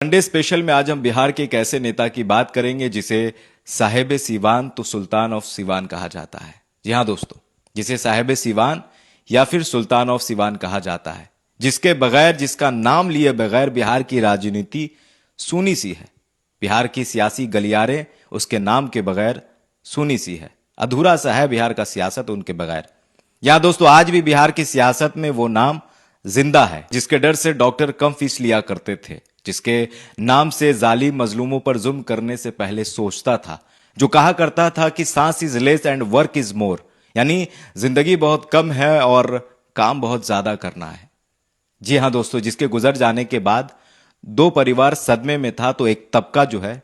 Sunday special में आज हम बिहार के एक ऐसे नेता की बात करेंगे जिसे साहेब सीवान तो सुल्तान ऑफ सीवान कहा जाता है। जी हाँ दोस्तों, जिसे साहेब सीवान या फिर सुल्तान ऑफ सीवान कहा जाता है, जिसके बगैर, जिसका नाम लिए बगैर बिहार की राजनीति सूनी सी है। बिहार की सियासी गलियारे उसके नाम के बगैर सूनी सी है। अधूरा सा है बिहार का सियासत उनके बगैर। यहां दोस्तों आज भी बिहार की सियासत में वो नाम जिंदा है, जिसके डर से डॉक्टर कम फीस लिया करते थे, जिसके नाम से जालिम मजलूमों पर जुल्म करने से पहले सोचता था, जो कहा करता था कि सांस is less and work is more, यानी जिंदगी बहुत कम है और काम बहुत ज्यादा करना है। जी हां दोस्तों, जिसके गुजर जाने के बाद दो परिवार सदमे में था, तो एक तबका जो है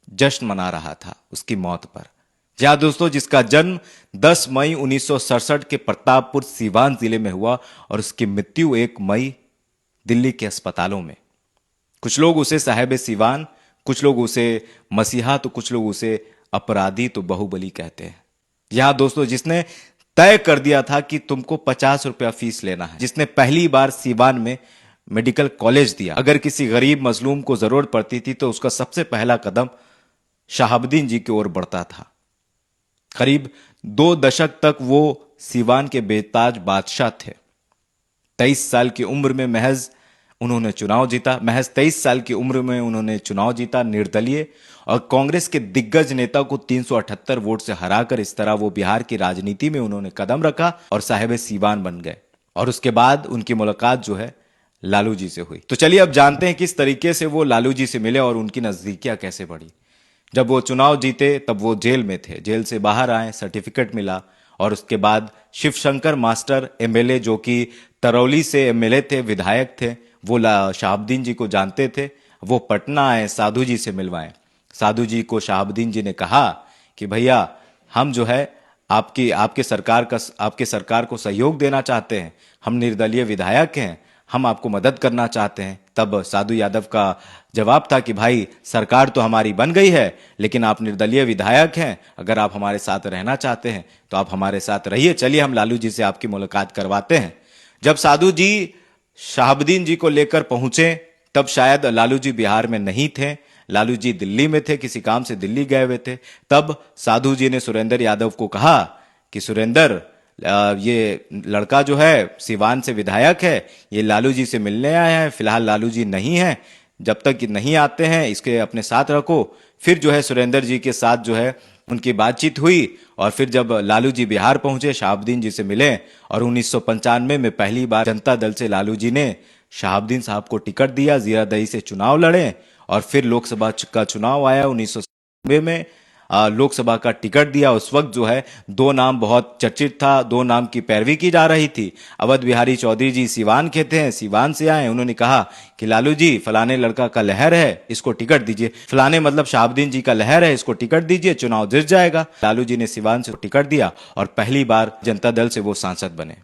जश्न मना रहा था उसकी मौत पर। जी हां दोस्तों, जिसका जन्म 10 मई 1967 के प्रतापपुर सीवान जिले में हुआ और उसकी मृत्यु 1 मई दिल्ली के अस्पतालों में। कुछ लोग उसे साहेब सीवान, कुछ लोग उसे मसीहा, तो कुछ लोग उसे अपराधी तो बाहुबली कहते हैं। यहां दोस्तों, जिसने तय कर दिया था कि तुमको 50 रुपया फीस लेना है, जिसने पहली बार सीवान में मेडिकल कॉलेज दिया। अगर किसी गरीब मजलूम को जरूरत पड़ती थी तो उसका सबसे पहला कदम शहाबुद्दीन जी की ओर बढ़ता था। करीब 2 दशक तक वो सीवान के बेताज बादशाह थे। 23 साल की उम्र में महज उन्होंने चुनाव जीता, महज 23 साल की उम्र में उन्होंने चुनाव जीता निर्दलीय, और कांग्रेस के दिग्गज नेता को 378 वोट से हराकर इस तरह वो बिहार की राजनीति में उन्होंने कदम रखा और साहेब सीवान बन गए। और उसके बाद उनकी मुलाकात जो है लालू जी से हुई। तो चलिए अब जानते हैं किस तरीके से वो लालू जी से मिले और उनकी नजदीकियां कैसे बढ़ी। जब वो चुनाव जीते तब वो जेल में थे, जेल से बाहर आए, सर्टिफिकेट मिला, और उसके बाद शिवशंकर मास्टर एमएलए, जो कि तरौली से एमएलए थे, विधायक थे, वो शहाबुद्दीन जी को जानते थे। वो पटना आए साधु जी से मिलवाएं। साधु जी को शहाबुद्दीन जी ने कहा कि भैया हम जो है आपके सरकार को सहयोग देना चाहते हैं, हम निर्दलीय विधायक हैं, हम आपको मदद करना चाहते हैं। तब साधु यादव का जवाब था कि भाई सरकार तो हमारी बन गई है, लेकिन आप निर्दलीय विधायक हैं, अगर आप हमारे साथ रहना चाहते हैं तो आप हमारे साथ रहिए, चलिए हम लालू जी से आपकी मुलाकात करवाते हैं। जब साधु जी शहाबुद्दीन जी को लेकर पहुंचे तब शायद लालू जी बिहार में नहीं थे, लालू जी दिल्ली में थे, किसी काम से दिल्ली गए हुए थे। तब साधु जी ने सुरेंद्र यादव को कहा कि सुरेंद्र, ये लड़का जो है सिवान से विधायक है, ये लालू जी से मिलने आया है, फिलहाल लालू जी नहीं है, जब तक ये नहीं आते हैं इसके अपने साथ रखो। फिर जो है सुरेंद्र जी के साथ जो है उनकी बातचीत हुई, और फिर जब लालू जी बिहार पहुंचे, शहाबुद्दीन जी से मिले, और 1995 में पहली बार जनता दल से लालू जी ने शहाबुद्दीन साहब को टिकट दिया, जीरादेई से चुनाव लड़े, और फिर लोकसभा का चुनाव आया 1990 में, लोकसभा का टिकट दिया। उस वक्त जो है 2 नाम बहुत चर्चित था, 2 नाम की पैरवी की जा रही थी। अवध बिहारी चौधरी जी सीवान के थे, सीवान से आए, उन्होंने कहा कि लालू जी फलाने लड़का का लहर है, इसको टिकट दीजिए, फलाने मतलब शहाबुद्दीन जी का लहर है, इसको टिकट दीजिए, चुनाव जीत जाएगा। लालू जी ने सीवान से टिकट दिया और पहली बार जनता दल से वो सांसद बने।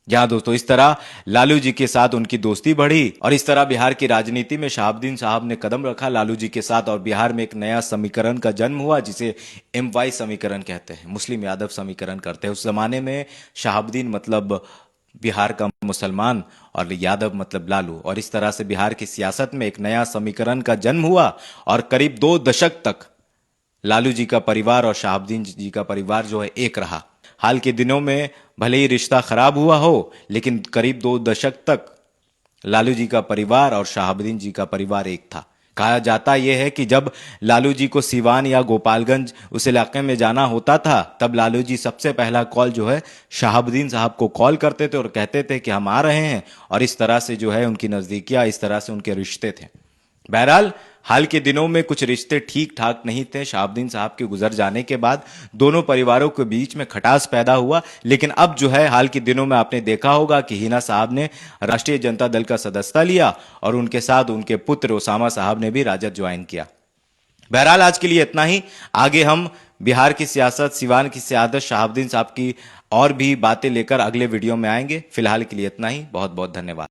जहां दोस्तों इस तरह लालू जी के साथ उनकी दोस्ती बढ़ी, और इस तरह बिहार की राजनीति में शहाबुद्दीन साहब ने कदम रखा लालू जी के साथ, और बिहार में एक नया समीकरण का जन्म हुआ जिसे MY समीकरण कहते हैं, मुस्लिम यादव समीकरण करते हैं। उस जमाने में शहाबुद्दीन मतलब बिहार का मुसलमान और यादव मतलब लालू, और इस तरह से बिहार की सियासत में एक नया समीकरण का जन्म हुआ, और करीब 2 दशक तक लालू जी का परिवार और शहाबुद्दीन जी का परिवार जो है एक रहा। हाल के दिनों में भले ही रिश्ता खराब हुआ हो, लेकिन करीब 2 दशक तक लालू जी का परिवार और शहाबुद्दीन जी का परिवार एक था। कहा जाता यह है कि जब लालू जी को सीवान या गोपालगंज उस इलाके में जाना होता था, तब लालू जी सबसे पहला कॉल जो है शहाबुद्दीन साहब को कॉल करते थे और कहते थे कि हम आ रहे हैं, और इस तरह से जो है उनकी नजदीकियां, इस तरह से उनके रिश्ते थे। बहरहाल हाल के दिनों में कुछ रिश्ते ठीक ठाक नहीं थे। शहाबुद्दीन साहब के गुजर जाने के बाद दोनों परिवारों के बीच में खटास पैदा हुआ, लेकिन अब जो है हाल के दिनों में आपने देखा होगा कि हिना साहब ने राष्ट्रीय जनता दल का सदस्यता लिया, और उनके साथ उनके पुत्र ओसामा साहब ने भी राजद ज्वाइन किया। बहरहाल आज के लिए इतना ही। आगे हम बिहार की सियासत, सिवान की सियासत, शहाबुद्दीन साहब की और भी बातें लेकर अगले वीडियो में आएंगे। फिलहाल के लिए इतना ही। बहुत बहुत धन्यवाद।